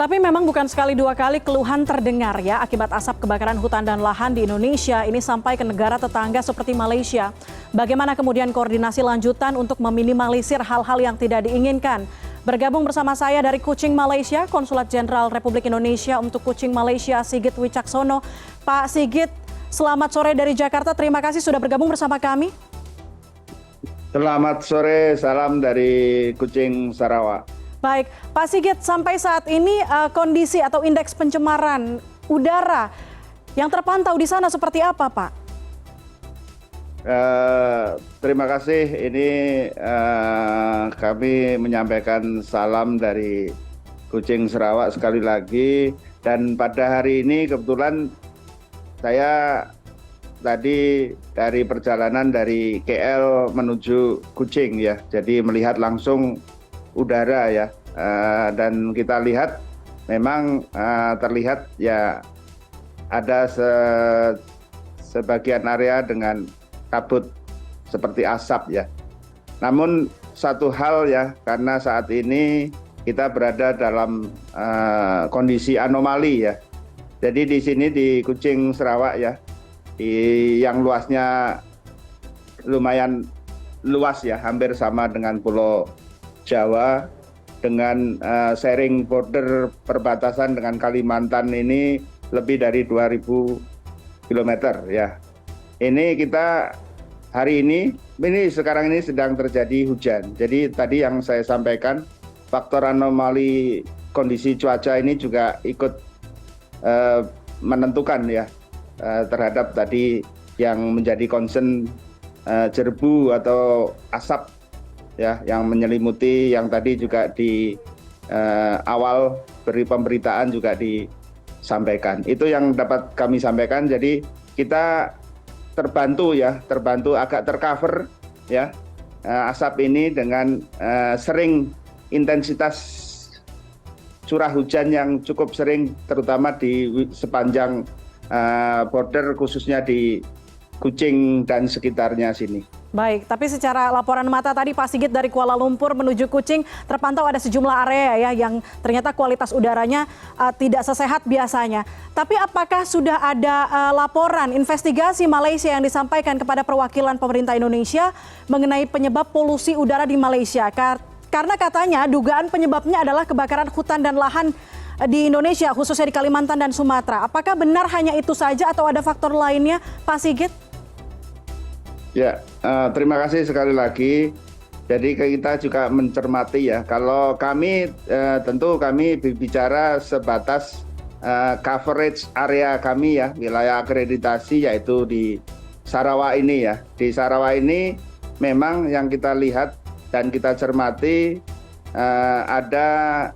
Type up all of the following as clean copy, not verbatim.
Tapi memang bukan sekali dua kali keluhan terdengar ya akibat asap kebakaran hutan dan lahan di Indonesia ini sampai ke negara tetangga seperti Malaysia. Bagaimana kemudian koordinasi lanjutan untuk meminimalisir hal-hal yang tidak diinginkan? Bergabung bersama saya dari Kuching, Malaysia, Konsulat Jenderal Republik Indonesia untuk Kuching, Malaysia, Sigit Wicaksono. Pak Sigit, selamat sore dari Jakarta. Terima kasih sudah bergabung bersama kami. Selamat sore, salam dari Kuching, Sarawak. Baik, Pak Sigit, sampai saat ini kondisi atau indeks pencemaran udara yang terpantau di sana seperti apa, Pak? Terima kasih. Ini kami menyampaikan salam dari Kuching, Sarawak sekali lagi. Dan pada hari ini kebetulan saya tadi dari perjalanan dari KL menuju Kuching ya. Jadi melihat langsung udara ya, dan kita lihat memang terlihat ya ada sebagian area dengan kabut seperti asap ya. Namun satu hal ya, karena saat ini kita berada dalam kondisi anomali ya. Jadi di sini di Kuching, Sarawak ya, yang luasnya lumayan luas ya, hampir sama dengan Pulau Jawa, dengan sharing border perbatasan dengan Kalimantan ini lebih dari 2.000 km ya. Ini kita hari ini sekarang ini sedang terjadi hujan. Jadi tadi yang saya sampaikan, faktor anomali kondisi cuaca ini juga ikut menentukan ya terhadap tadi yang menjadi concern jerbu atau asap ya, yang menyelimuti, yang tadi juga di awal beri pemberitaan juga disampaikan. Itu yang dapat kami sampaikan. Jadi kita terbantu agak tercover ya asap ini dengan sering intensitas curah hujan yang cukup sering, terutama di sepanjang border khususnya di Kuching dan sekitarnya sini. Baik, tapi secara laporan mata tadi Pak Sigit dari Kuala Lumpur menuju Kuching terpantau ada sejumlah area ya yang ternyata kualitas udaranya tidak sesehat biasanya. Tapi apakah sudah ada laporan investigasi Malaysia yang disampaikan kepada perwakilan pemerintah Indonesia mengenai penyebab polusi udara di Malaysia? Karena katanya dugaan penyebabnya adalah kebakaran hutan dan lahan di Indonesia, khususnya di Kalimantan dan Sumatera. Apakah benar hanya itu saja atau ada faktor lainnya, Pak Sigit? Ya, terima kasih sekali lagi. Jadi kita juga mencermati ya, kalau kami tentu kami bicara sebatas coverage area kami ya, wilayah akreditasi yaitu di Sarawak ini ya. Di Sarawak ini memang yang kita lihat dan kita cermati ada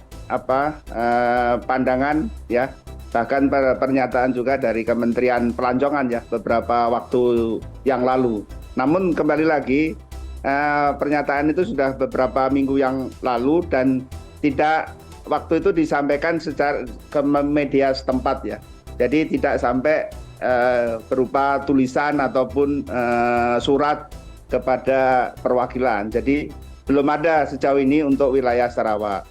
pandangan ya, bahkan pernyataan juga dari Kementerian Pelancongan ya beberapa waktu yang lalu. Namun kembali lagi pernyataan itu sudah beberapa minggu yang lalu dan tidak waktu itu disampaikan secara ke media setempat ya. Jadi tidak sampai berupa tulisan ataupun surat kepada perwakilan. Jadi belum ada sejauh ini untuk wilayah Sarawak.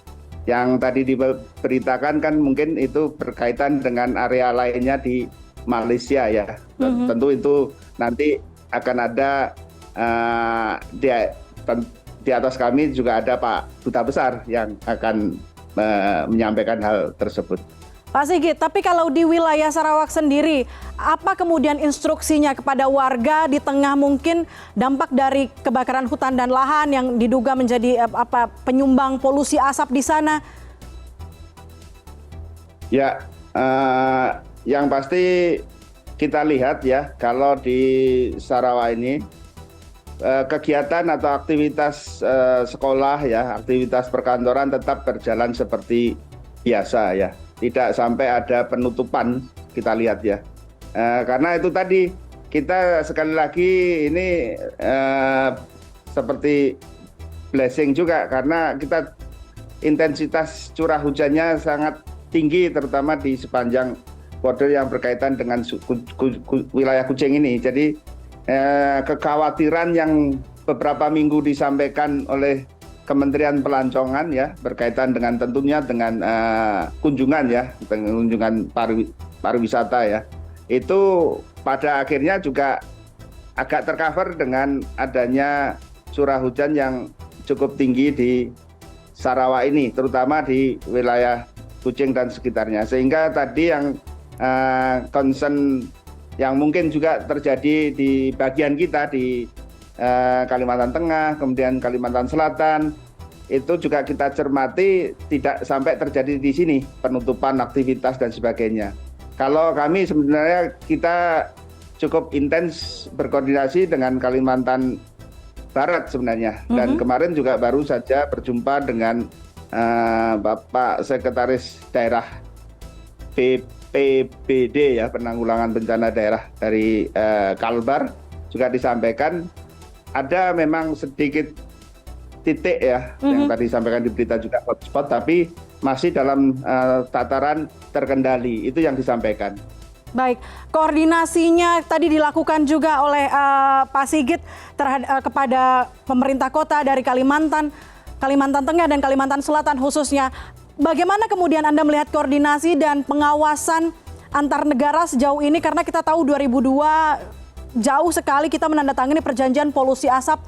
Yang tadi diberitakan kan mungkin itu berkaitan dengan area lainnya di Malaysia ya. Tentu itu nanti akan ada di atas kami juga ada Pak Duta Besar yang akan menyampaikan hal tersebut. Pak Sigit, tapi kalau di wilayah Sarawak sendiri, apa kemudian instruksinya kepada warga di tengah mungkin dampak dari kebakaran hutan dan lahan yang diduga menjadi penyumbang polusi asap di sana? Ya, yang pasti kita lihat ya, kalau di Sarawak ini kegiatan atau aktivitas sekolah ya, aktivitas perkantoran tetap berjalan seperti biasa ya. Tidak sampai ada penutupan, kita lihat ya. Karena itu tadi kita sekali lagi ini seperti blessing juga, karena kita intensitas curah hujannya sangat tinggi, terutama di sepanjang border yang berkaitan dengan wilayah Kuching ini. Jadi kekhawatiran yang beberapa minggu disampaikan oleh Kementerian Pelancongan ya berkaitan dengan tentunya dengan kunjungan ya, kunjungan pariwisata ya. Itu pada akhirnya juga agak tercover dengan adanya curah hujan yang cukup tinggi di Sarawak ini, terutama di wilayah Kuching dan sekitarnya. Sehingga tadi yang concern yang mungkin juga terjadi di bagian kita di Kalimantan Tengah, kemudian Kalimantan Selatan, itu juga kita cermati tidak sampai terjadi di sini, penutupan aktivitas dan sebagainya. Kalau kami sebenarnya kita cukup intens berkoordinasi dengan Kalimantan Barat sebenarnya. Dan kemarin juga baru saja berjumpa dengan Bapak Sekretaris Daerah BPBD ya, Penanggulangan Bencana Daerah dari Kalbar, juga disampaikan ada memang sedikit titik ya yang tadi disampaikan di berita juga hotspot, tapi masih dalam tataran terkendali, itu yang disampaikan. Baik, koordinasinya tadi dilakukan juga oleh Pak Sigit kepada pemerintah kota dari Kalimantan Tengah dan Kalimantan Selatan khususnya. Bagaimana kemudian Anda melihat koordinasi dan pengawasan antar negara sejauh ini, karena kita tahu 2002 jauh sekali kita menandatangani perjanjian polusi asap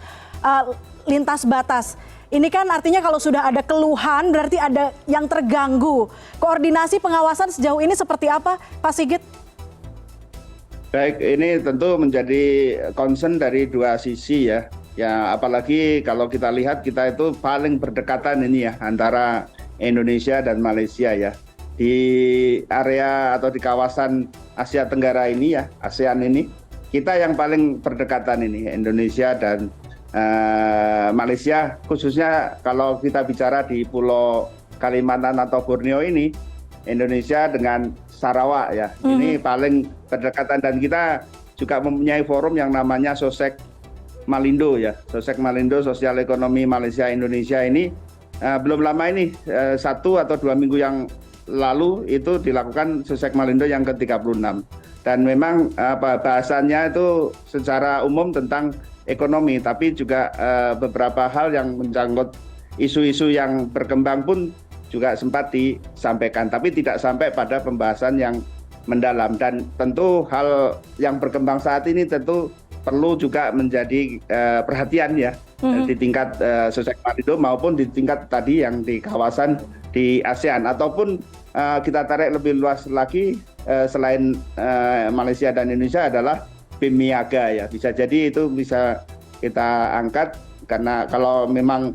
lintas batas. Ini kan artinya kalau sudah ada keluhan berarti ada yang terganggu. Koordinasi pengawasan sejauh ini seperti apa, Pak Sigit? Baik, ini tentu menjadi concern dari dua sisi ya. Ya, apalagi kalau kita lihat kita itu paling berdekatan ini ya antara Indonesia dan Malaysia ya. Di area atau di kawasan Asia Tenggara ini ya, ASEAN ini, kita yang paling berdekatan ini, Indonesia dan Malaysia, khususnya kalau kita bicara di Pulau Kalimantan atau Borneo ini, Indonesia dengan Sarawak ya, ini paling berdekatan, dan kita juga mempunyai forum yang namanya SOSEK Malindo ya, SOSEK Malindo Sosial Ekonomi Malaysia Indonesia ini belum lama ini 1 atau 2 minggu yang lalu itu dilakukan SOSEK Malindo yang ke-36, dan memang bahasannya itu secara umum tentang ekonomi, tapi juga beberapa hal yang menyangkut isu-isu yang berkembang pun juga sempat disampaikan, tapi tidak sampai pada pembahasan yang mendalam. Dan tentu hal yang berkembang saat ini tentu perlu juga menjadi perhatian ya, di tingkat SOSEK Malindo maupun di tingkat tadi yang di kawasan di ASEAN, ataupun kita tarik lebih luas lagi selain Malaysia dan Indonesia adalah BIM-Niaga ya, bisa jadi itu bisa kita angkat karena kalau memang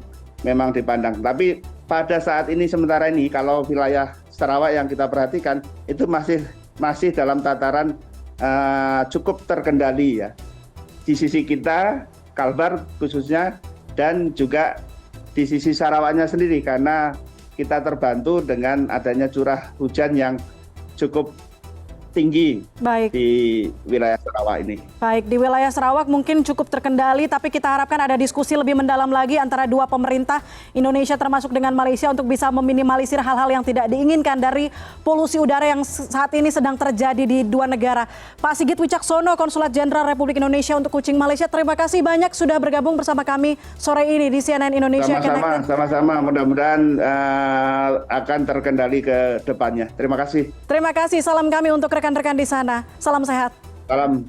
dipandang. Tapi pada saat ini sementara ini kalau wilayah Sarawak yang kita perhatikan itu masih dalam tataran cukup terkendali ya. Di sisi kita Kalbar khususnya, dan juga di sisi Sarawaknya sendiri karena kita terbantu dengan adanya curah hujan yang cukup tinggi. Baik. Di wilayah Sarawak ini. Baik, di wilayah Sarawak mungkin cukup terkendali, tapi kita harapkan ada diskusi lebih mendalam lagi antara dua pemerintah Indonesia termasuk dengan Malaysia untuk bisa meminimalisir hal-hal yang tidak diinginkan dari polusi udara yang saat ini sedang terjadi di dua negara. Pak Sigit Wicaksono, Konsulat Jenderal Republik Indonesia untuk Kuching, Malaysia, terima kasih banyak sudah bergabung bersama kami sore ini di CNN Indonesia Connected. Sama-sama, mudah-mudahan akan terkendali ke depannya. Terima kasih. Terima kasih, salam kami untuk rekan-rekan di sana. Salam sehat. Salam.